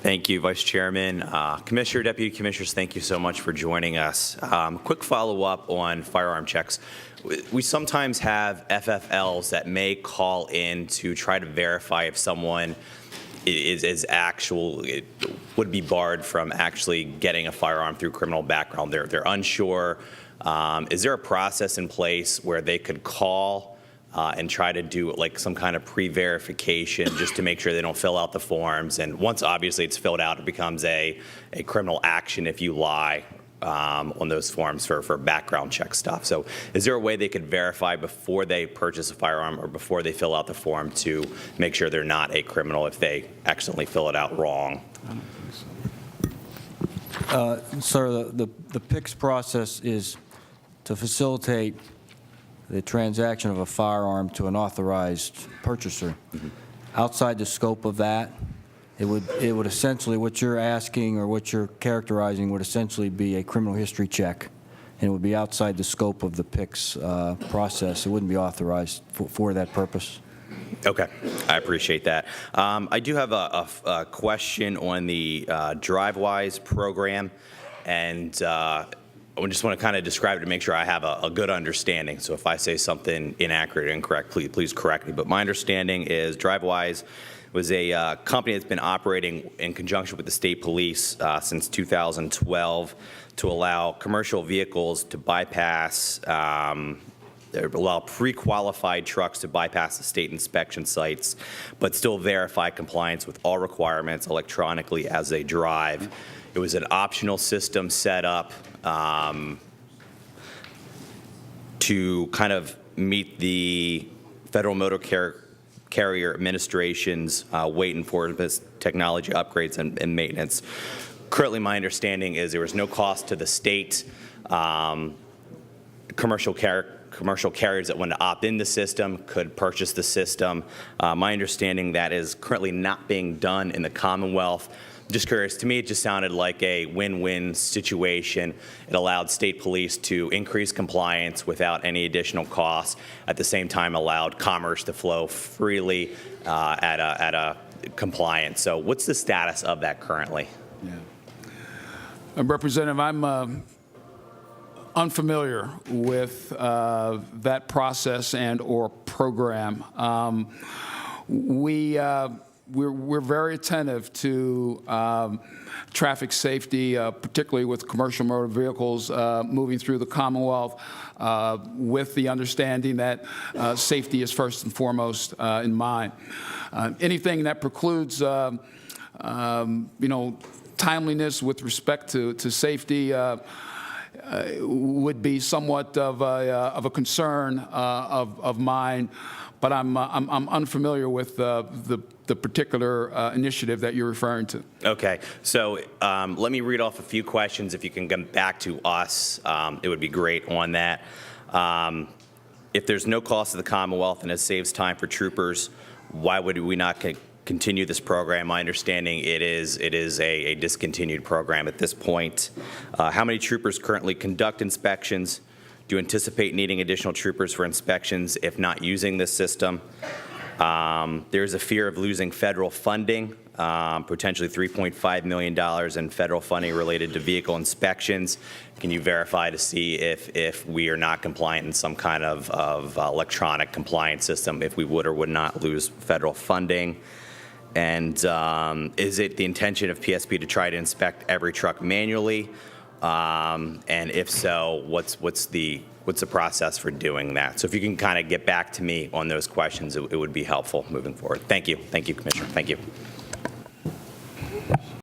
Thank you, Vice Chairman. Commissioner, Deputy Commissioners, thank you so much for joining us. Quick follow-up on firearm checks. We sometimes have FFLs that may call in to try to verify if someone would be barred from actually getting a firearm through criminal background. They're unsure. Is there a process in place where they could call and try to do like some kind of pre-verification just to make sure they don't fill out the forms? And once obviously it's filled out, it becomes a criminal action if you lie on those forms for background check stuff. So is there a way they could verify before they purchase a firearm or before they fill out the form to make sure they're not a criminal if they accidentally fill it out wrong? Sir, the PICS process is to facilitate the transaction of a firearm to an authorized purchaser. Mm-hmm. Outside the scope of that, it would essentially, what you're asking or what you're characterizing would essentially be a criminal history check, and it would be outside the scope of the PICS process. It wouldn't be authorized for that purpose. Okay, I appreciate that. I do have a question on the DriveWise program, and I just want to kind of describe it to make sure I have a good understanding. So if I say something inaccurate or incorrect, please correct me. But my understanding is DriveWise was a company that's been operating in conjunction with the state police since 2012 to allow commercial vehicles to bypass, allow pre-qualified trucks to bypass the state inspection sites, but still verify compliance with all requirements electronically as they drive. It was an optional system set up to kind of meet the Federal Motor Carrier Administration's weight enforcement technology upgrades and maintenance. Currently, my understanding is there was no cost to the state. Commercial carriers that want to opt in the system could purchase the system. My understanding that is currently not being done in the Commonwealth. Just curious, to me it just sounded like a win-win situation. It allowed state police to increase compliance without any additional costs, at the same time allowed commerce to flow freely at a compliance. So what's the status of that currently? Yeah. Representative, I'm unfamiliar with that process and or program. We're very attentive to traffic safety, particularly with commercial motor vehicles moving through the Commonwealth, with the understanding that safety is first and foremost in mind. Anything that precludes, timeliness with respect to safety would be somewhat of a concern of mine. But I'm unfamiliar with the particular initiative that you're referring to. Okay, so let me read off a few questions. If you can come back to us, it would be great on that. If there's no cost to the Commonwealth and it saves time for troopers, why would we not continue this program? My understanding it is a discontinued program at this point. How many troopers currently conduct inspections? Do you anticipate needing additional troopers for inspections if not using this system? There's a fear of losing federal funding, potentially $3.5 million in federal funding related to vehicle inspections. Can you verify to see if we are not compliant in some kind of electronic compliance system, if we would or would not lose federal funding? And is it the intention of PSP to try to inspect every truck manually? And if so, what's the process for doing that? So if you can kind of get back to me on those questions, it would be helpful moving forward. Thank you, Commissioner. Thank you.